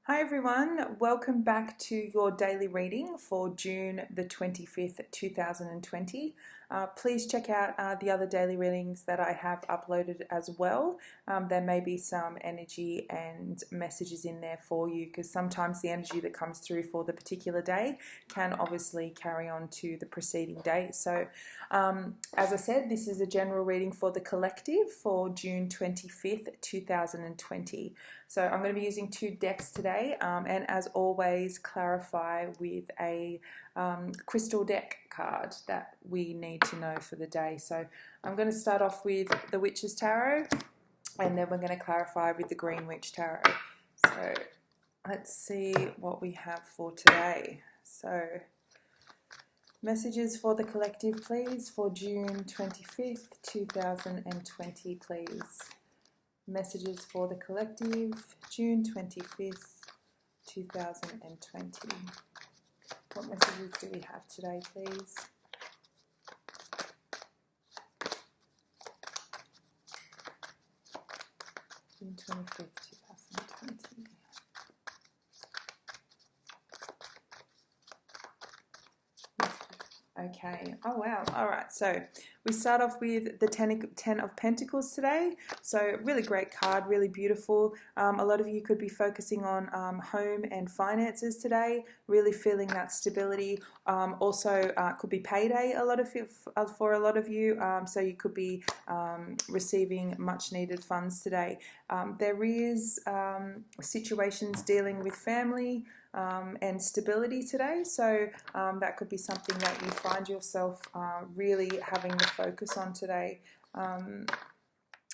Hi everyone, welcome back to your daily reading for June the 25th, 2020. Please check out the other daily readings that I have uploaded as well. There may be some energy and messages in there for you because sometimes the energy that comes through for the particular day can obviously carry on to the preceding day. So, as I said, this is a general reading for the collective for June 25th, 2020. So I'm going to be using two decks today, and as always, clarify with a crystal deck card that we need to know for the day. So I'm going to start off with the Witch's Tarot, and then we're going to clarify with the Green Witch Tarot. So let's see what we have for today. So messages for the collective, please, for June 25th, 2020, please. Messages for the collective, June 25th, 2020. What messages do we have today, please? June 25th, 2020. Okay, oh wow, all right, so we start off with the Ten of Pentacles today. So really great card, really beautiful. A lot of you could be focusing on home and finances today, really feeling that stability. Also could be payday for a lot of you, so you could be receiving much needed funds today. There is situations dealing with family, and stability today, so that could be something that you find yourself really having the focus on today.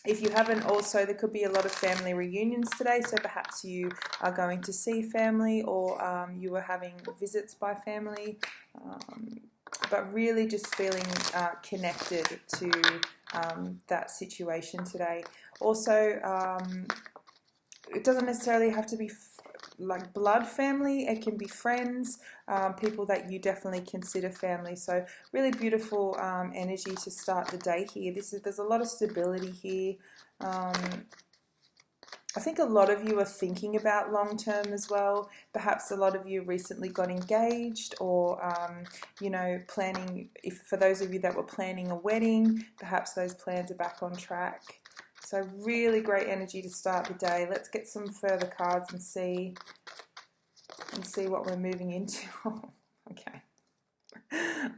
If you haven't, also there could be a lot of family reunions today, so perhaps you are going to see family, or you are having visits by family, but really just feeling connected to that situation today. Also, it doesn't necessarily have to be like blood family, it can be friends, people that you definitely consider family. So really beautiful energy to start the day here. There's a lot of stability here. I think a lot of you are thinking about long term as well. Perhaps a lot of you recently got engaged, or planning. If for those of you that were planning a wedding, perhaps those plans are back on track. So really great energy to start the day. Let's get some further cards and see what we're moving into. Okay.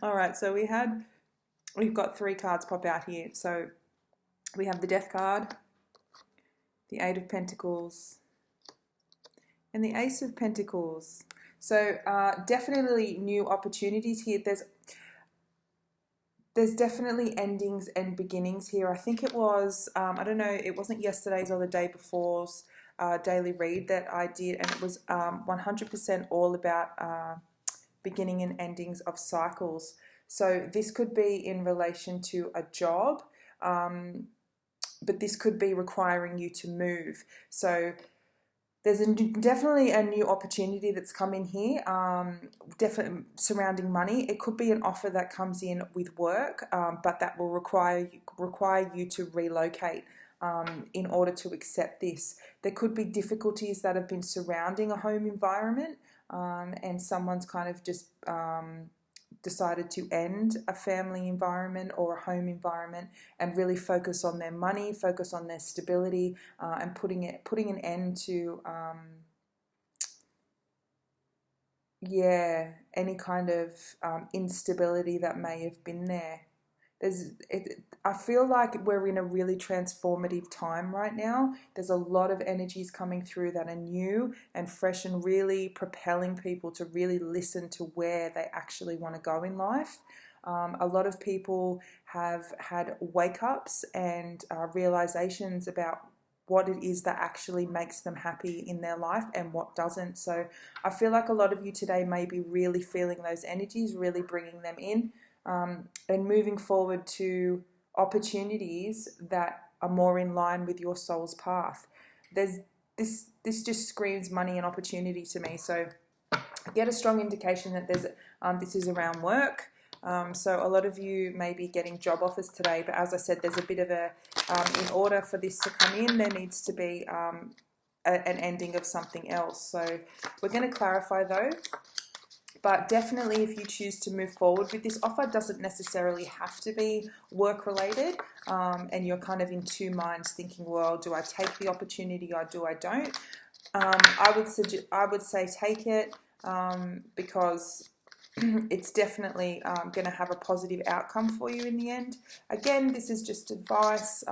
All right, so we've got three cards pop out here. So we have the Death card, the Eight of Pentacles, and the Ace of Pentacles. So definitely new opportunities here. There's definitely endings and beginnings here. I think it was, I don't know, it wasn't yesterday's or the day before's daily read that I did, and it was 100% all about beginning and endings of cycles. So this could be in relation to a job, but this could be requiring you to move. So there's definitely a new opportunity that's come in here, definitely surrounding money. It could be an offer that comes in with work, but that will require you to relocate in order to accept this. There could be difficulties that have been surrounding a home environment, and someone's kind of just decided to end a family environment or a home environment and really focus on their money, focus on their stability, and putting an end to any kind of instability that may have been there. I feel like we're in a really transformative time right now. There's a lot of energies coming through that are new and fresh and really propelling people to really listen to where they actually want to go in life. A lot of people have had wake-ups and realizations about what it is that actually makes them happy in their life and what doesn't. So I feel like a lot of you today may be really feeling those energies, really bringing them in. And moving forward to opportunities that are more in line with your soul's path. This just screams money and opportunity to me. So I get a strong indication that this is around work. So a lot of you may be getting job offers today, but as I said, there's a bit of in order for this to come in, there needs to be an ending of something else. So we're going to clarify those. But definitely, if you choose to move forward with this offer, it doesn't necessarily have to be work related, and you're kind of in two minds thinking, well, do I take the opportunity or do I don't? I would say take it, because it's definitely going to have a positive outcome for you in the end. Again, this is just advice.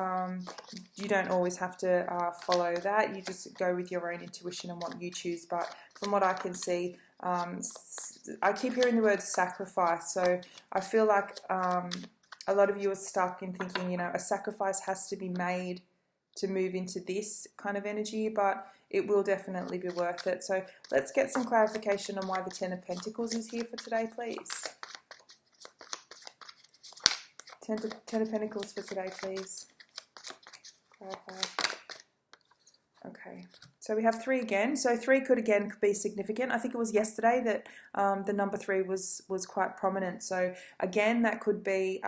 You don't always have to follow that. You just go with your own intuition and what you choose. But from what I can see, I keep hearing the word sacrifice. So I feel like a lot of you are stuck in thinking, a sacrifice has to be made to move into this kind of energy, but it will definitely be worth it. So let's get some clarification on why the Ten of Pentacles is here for today, please. Ten of Pentacles for today, please. Clarify. Okay, so we have 3 again. So 3 could be significant. I think it was yesterday that the number 3 was quite prominent. So again, that could be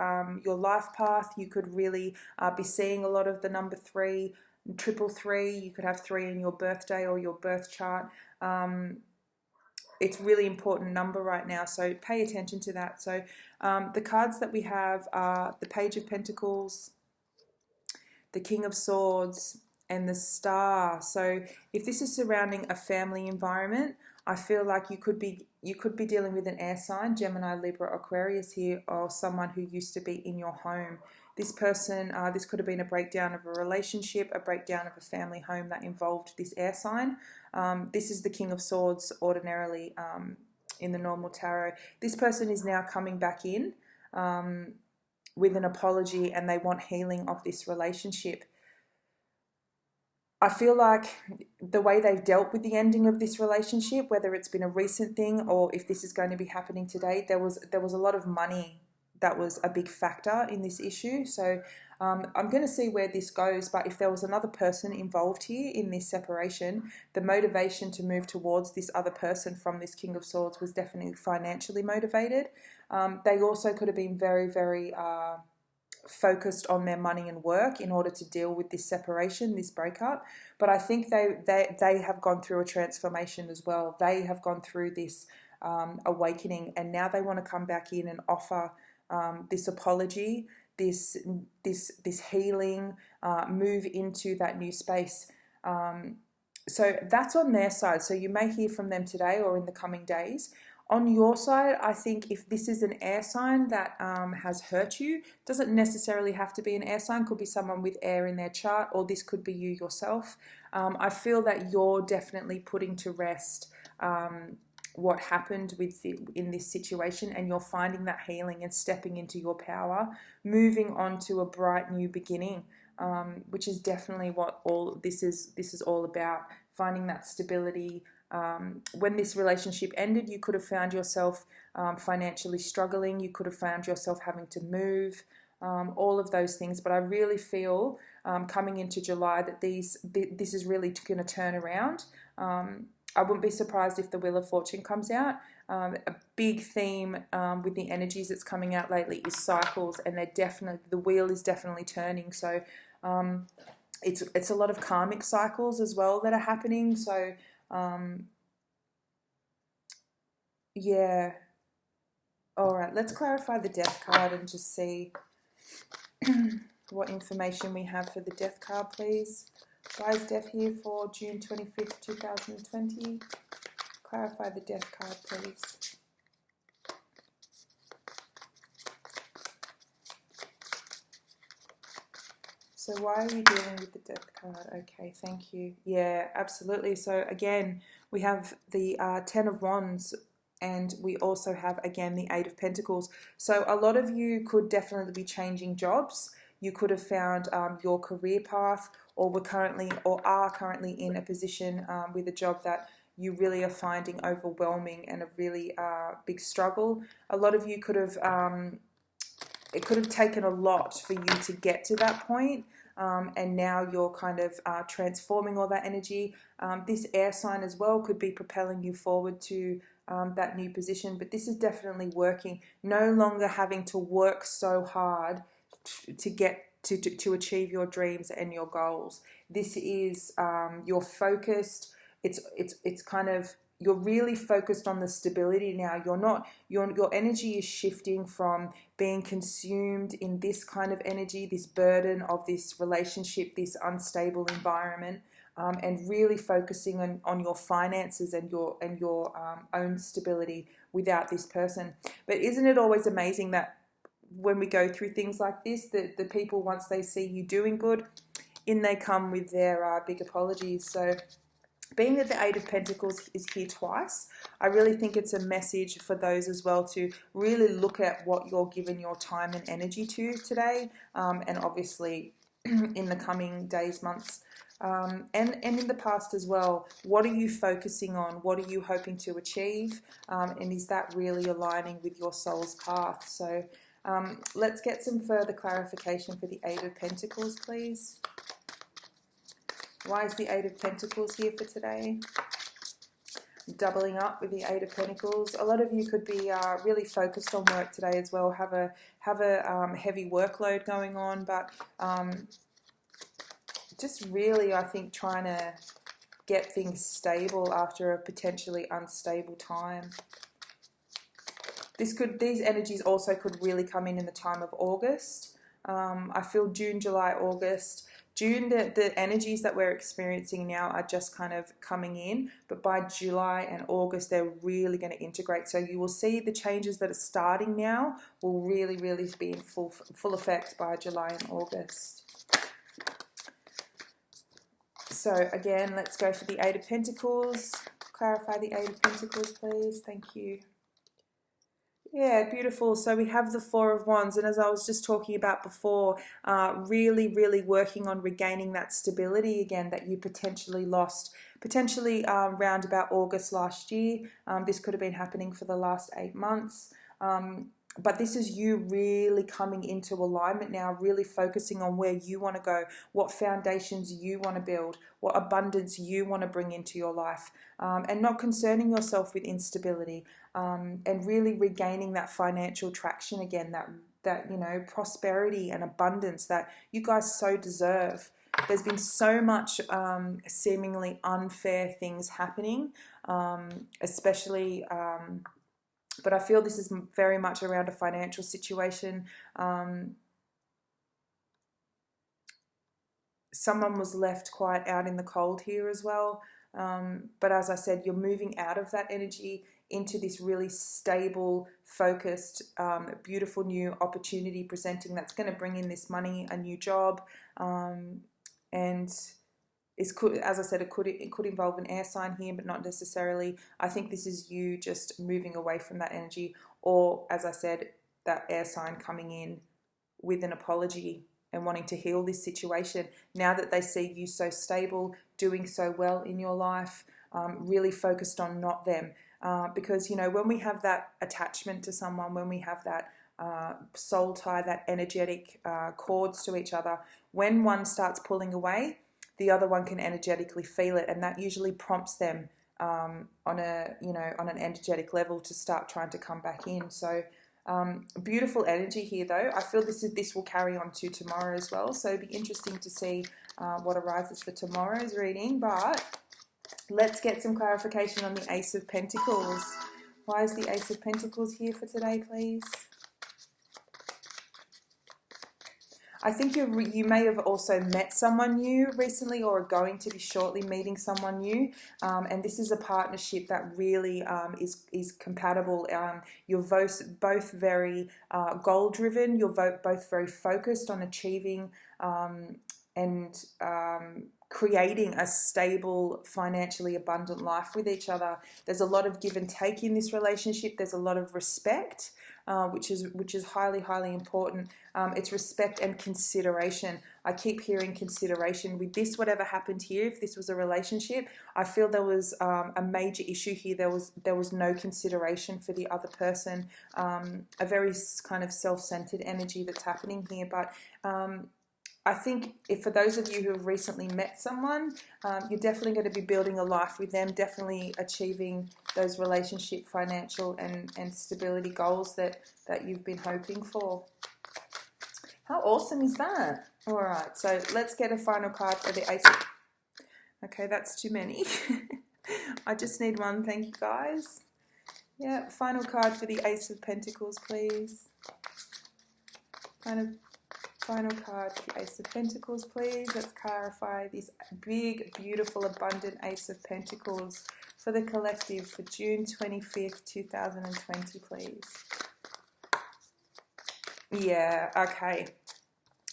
your life path. You could really be seeing a lot of the number 3, 333. You could have 3 in your birthday or your birth chart. It's really important number right now, so pay attention to that. So the cards that we have are the Page of Pentacles, the King of Swords, and the Star. So if this is surrounding a family environment, I feel like you could be dealing with an air sign, Gemini, Libra, Aquarius here, or someone who used to be in your home. This person, this could have been a breakdown of a relationship, a breakdown of a family home that involved this air sign. This is the King of Swords ordinarily in the normal tarot. This person is now coming back in with an apology, and they want healing of this relationship. I feel like the way they've dealt with the ending of this relationship, whether it's been a recent thing or if this is going to be happening today, there was a lot of money that was a big factor in this issue. So I'm going to see where this goes, but if there was another person involved here in this separation, the motivation to move towards this other person from this King of Swords was definitely financially motivated. They also could have been very, very focused on their money and work in order to deal with this separation, this breakup. But I think they have gone through a transformation as well. They have gone through this awakening, and now they want to come back in and offer this apology, this healing, move into that new space. So that's on their side. So you may hear from them today or in the coming days. On your side, I think if this is an air sign that has hurt you, doesn't necessarily have to be an air sign, could be someone with air in their chart, or this could be you yourself. I feel that you're definitely putting to rest what happened in this situation, and you're finding that healing and stepping into your power, moving on to a bright new beginning, which is definitely what all this is all about, finding that stability. When this relationship ended, you could have found yourself financially struggling. You could have found yourself having to move, all of those things. But I really feel coming into July that this is really going to turn around. I wouldn't be surprised if the Wheel of Fortune comes out. A big theme with the energies that's coming out lately is cycles, and the wheel is definitely turning. So it's a lot of karmic cycles as well that are happening. So yeah. All right, let's clarify the Death card and just see what information we have for the Death card, please. Why is Death here for June 25th, 2020? Clarify the Death card, please. So why are you dealing with the Death card? Okay, thank you. Yeah, absolutely. So again, we have the Ten of Wands, and we also have, again, the Eight of Pentacles. So a lot of you could definitely be changing jobs. You could have found your career path, or are currently in a position with a job that you really are finding overwhelming and a really big struggle. A lot of you could have, it could have taken a lot for you to get to that point. And now you're kind of transforming all that energy. This air sign as well could be propelling you forward to that new position, but this is definitely working. No longer having to work so hard to get to achieve your dreams and your goals. This is you're focused. It's kind of, you're really focused on the stability now. You're not, your energy is shifting from being consumed in this kind of energy, this burden of this relationship, this unstable environment, and really focusing on your finances and your own stability without this person. But isn't it always amazing that when we go through things like this, the people, once they see you doing good, in they come with their big apologies. So being that the Eight of Pentacles is here twice, I really think it's a message for those as well to really look at what you're giving your time and energy to today, and obviously in the coming days, months, and in the past as well. What are you focusing on? What are you hoping to achieve? And is that really aligning with your soul's path? So let's get some further clarification for the Eight of Pentacles, please. Why is the Eight of Pentacles here for today? Doubling up with the Eight of Pentacles. A lot of you could be really focused on work today as well. Have a heavy workload going on, but just really, I think, trying to get things stable after a potentially unstable time. These energies also could really come in the time of August. I feel June, July, August. June, the energies that we're experiencing now are just kind of coming in, but by July and August, they're really going to integrate. So you will see the changes that are starting now will really, really be in full effect by July and August. So again, let's go for the Eight of Pentacles. Clarify the Eight of Pentacles, please. Thank you. Yeah, beautiful. So we have the Four of Wands, and as I was just talking about before, really, really working on regaining that stability again that you potentially lost, potentially around about August last year. This could have been happening for the last 8 months. But this is you really coming into alignment now, really focusing on where you want to go, what foundations you want to build, what abundance you want to bring into your life, and not concerning yourself with instability, and really regaining that financial traction again, that you know, prosperity and abundance that you guys so deserve. There's been so much seemingly unfair things happening, especially... but I feel this is very much around a financial situation. Someone was left quite out in the cold here as well. But as I said, you're moving out of that energy into this really stable, focused, beautiful new opportunity presenting that's going to bring in this money, a new job, and... as I said, it could involve an air sign here, but not necessarily. I think this is you just moving away from that energy, or as I said, that air sign coming in with an apology and wanting to heal this situation. Now that they see you so stable, doing so well in your life, really focused on not them. Because, you know, when we have that attachment to someone, when we have that soul tie, that energetic cords to each other, when one starts pulling away, the other one can energetically feel it, and that usually prompts them on an energetic level to start trying to come back in. So beautiful energy here, though. I feel this will carry on to tomorrow as well. So it'd be interesting to see what arises for tomorrow's reading. But let's get some clarification on the Ace of Pentacles. Why is the Ace of Pentacles here for today, please? I think you may have also met someone new recently, or are going to be shortly meeting someone new, and this is a partnership that really is compatible. You're both very goal-driven. You're both very focused on achieving and creating a stable, financially abundant life with each other. There's a lot of give and take in this relationship. There's a lot of respect, which is highly, highly important. It's respect and consideration. I keep hearing consideration with this. Whatever happened here, if this was a relationship, I feel there was a major issue here. There was no consideration for the other person. A very kind of self-centered energy that's happening here. But I think for those of you who have recently met someone, you're definitely going to be building a life with them, definitely achieving those relationship, financial and stability goals that you've been hoping for. How awesome is that? All right, so let's get a final card for the Ace. Okay, that's too many. I just need one, thank you guys. Yeah, final card for the Ace of Pentacles, please. Final card for the Ace of Pentacles, please. Let's clarify this big, beautiful, abundant Ace of Pentacles for the collective for June 25th, 2020, please. Yeah, okay.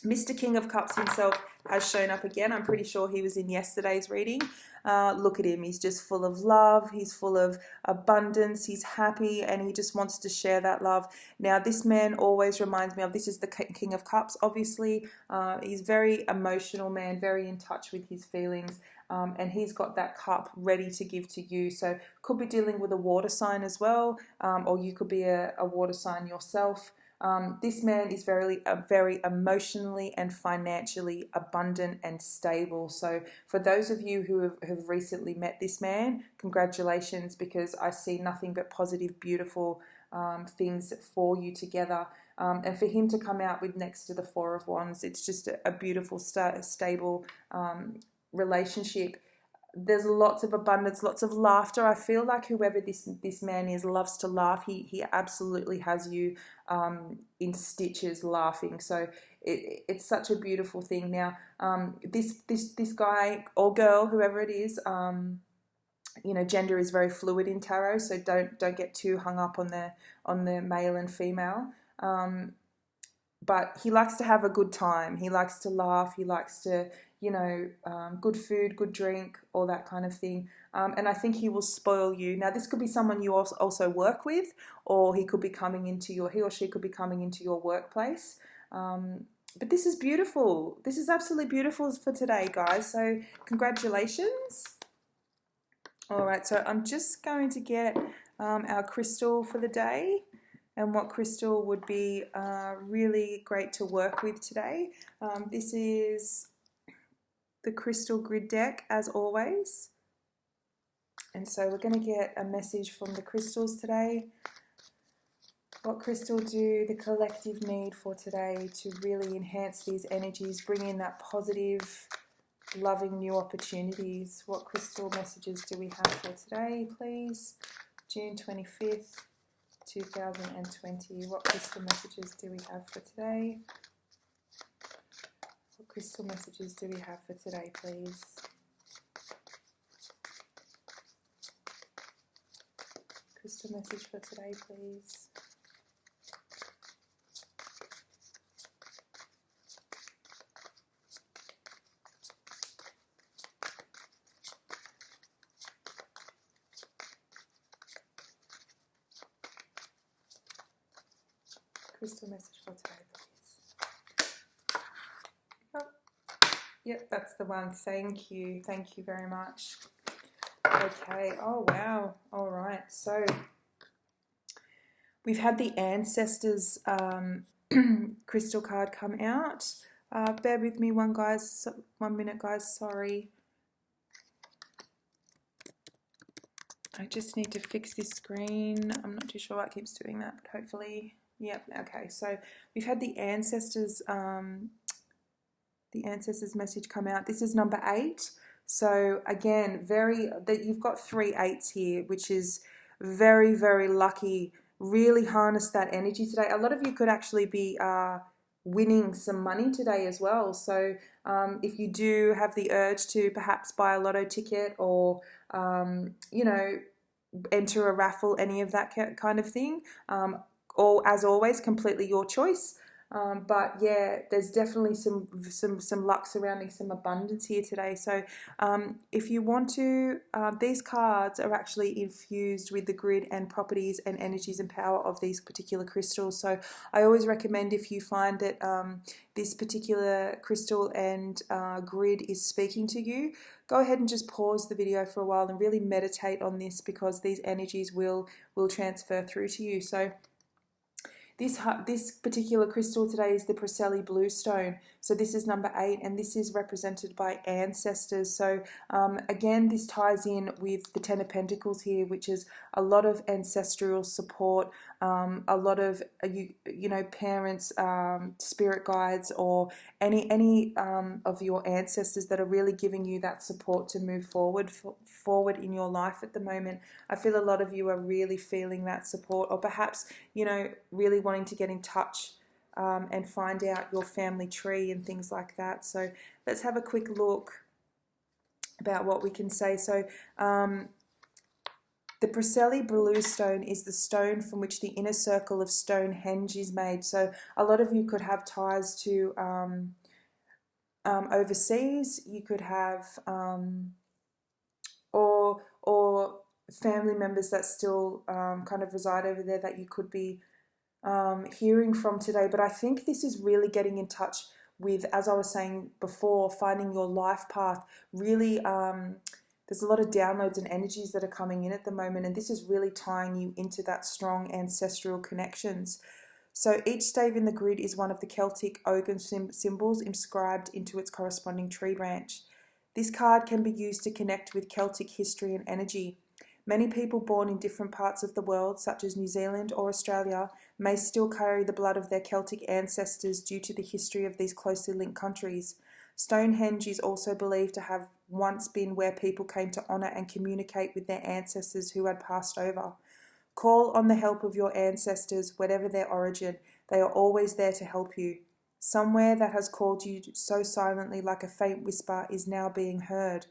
Mr. King of Cups himself has shown up again. I'm pretty sure he was in yesterday's reading. Look at him. He's just full of love. He's full of abundance. He's happy and he just wants to share that love. Now, this man always reminds me of, this is the King of Cups, obviously. He's very emotional man, very in touch with his feelings. And he's got that cup ready to give to you. So could be dealing with a water sign as well, or you could be a water sign yourself. This man is very emotionally and financially abundant and stable. So for those of you who have recently met this man, congratulations, because I see nothing but positive, beautiful things for you together. And for him to come out with next to the Four of Wands, it's just a beautiful, stable relationship. There's lots of abundance, lots of laughter. I feel like whoever this man is loves to laugh. He absolutely has you in stitches laughing. So it's such a beautiful thing. Now, this guy or girl, whoever it is, you know, gender is very fluid in tarot. So don't get too hung up on the male and female. But he likes to have a good time. He likes to laugh. He likes to, you know, good food, good drink, all that kind of thing. And I think he will spoil you. Now, this could be someone you also work with, or he could be coming into he or she could be coming into your workplace. But this is beautiful. This is absolutely beautiful for today, guys. So congratulations. All right, so I'm just going to get our crystal for the day, and what crystal would be really great to work with today. This is the Crystal Grid deck, as always. And so we're going to get a message from the crystals today. What crystal do the collective need for today to really enhance these energies, bring in that positive, loving new opportunities? What crystal messages do we have for today, please? June 25th. 2020. What crystal messages do we have for today? What crystal messages do we have for today, please? Crystal message for today, please. Crystal message for today, please. Oh, yep, that's the one. Thank you. Thank you very much. Okay. Oh, wow. All right. So we've had the Ancestors crystal card come out. Bear with me 1 minute, guys. Sorry. I just need to fix this screen. I'm not too sure why it keeps doing that, but hopefully... Yep, okay, so we've had the Ancestors message come out. This is number 8. So again, you've got 3 8s here, which is very, very lucky. Really harness that energy today. A lot of you could actually be winning some money today as well. So if you do have the urge to perhaps buy a lotto ticket or, you know, enter a raffle, any of that kind of thing, or as always, completely your choice. But yeah, there's definitely some luck surrounding some abundance here today. So if you want to, these cards are actually infused with the grid and properties and energies and power of these particular crystals. So I always recommend, if you find that this particular crystal and grid is speaking to you, go ahead and just pause the video for a while and really meditate on this, because these energies will transfer through to you. So this particular crystal today is the Preseli Bluestone. So this is number 8, and this is represented by ancestors. So again, this ties in with the Ten of Pentacles here, which is a lot of ancestral support, a lot of you know, parents, spirit guides, or any of your ancestors that are really giving you that support to move forward in your life at the moment. I feel a lot of you are really feeling that support, or perhaps, you know, really wanting to get in touch and find out your family tree and things like that. So let's have a quick look about what we can say. So the Preseli blue stone is the stone from which the inner circle of Stonehenge is made. So a lot of you could have ties to overseas. You could have or family members that still kind of reside over there that you could be hearing from today. But I think this is really getting in touch with, as I was saying before, finding your life path. Really, there's a lot of downloads and energies that are coming in at the moment, and this is really tying you into that strong ancestral connections. So each stave in the grid is one of the Celtic Ogham symbols inscribed into its corresponding tree branch. This card can be used to connect with Celtic history and energy. Many people born in different parts of the world, such as New Zealand or Australia, may still carry the blood of their Celtic ancestors due to the history of these closely linked countries. Stonehenge is also believed to have once been where people came to honour and communicate with their ancestors who had passed over. Call on the help of your ancestors, whatever their origin. They are always there to help you. Somewhere that has called you so silently like a faint whisper is now being heard.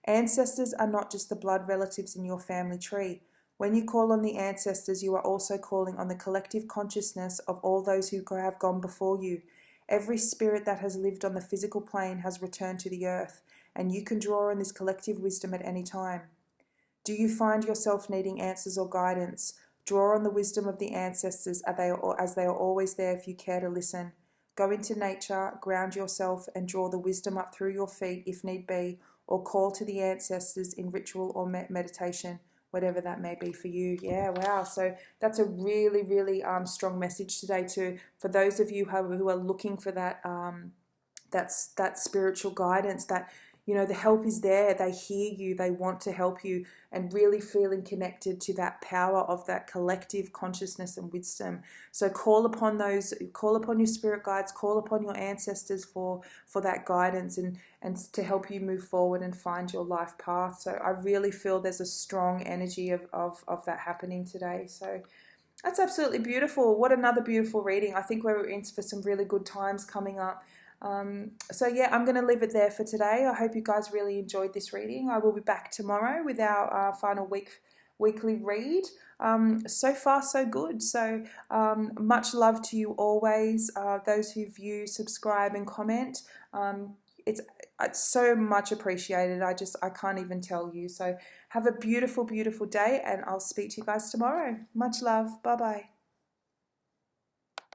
Ancestors are not just the blood relatives in your family tree. When you call on the ancestors, you are also calling on the collective consciousness of all those who have gone before you. Every spirit that has lived on the physical plane has returned to the earth, and you can draw on this collective wisdom at any time. Do you find yourself needing answers or guidance? Draw on the wisdom of the ancestors as they are always there if you care to listen. Go into nature, ground yourself, and draw the wisdom up through your feet if need be, or call to the ancestors in ritual or meditation, whatever that may be for you. Yeah, wow. So that's a really, really strong message today too, for those of you who are looking for that that spiritual guidance, that, you know, the help is there. They hear you. They want to help you, and really feeling connected to that power of that collective consciousness and wisdom. So call upon your spirit guides, call upon your ancestors for that guidance and to help you move forward and find your life path. So I really feel there's a strong energy of that happening today. So that's absolutely beautiful. What another beautiful reading. I think we're in for some really good times coming up. So yeah, I'm going to leave it there for today. I hope you guys really enjoyed this reading. I will be back tomorrow with our final weekly read. So far so good. So much love to you always. Those who view, subscribe and comment. It's so much appreciated. I can't even tell you. So have a beautiful, beautiful day, and I'll speak to you guys tomorrow. Much love. Bye bye.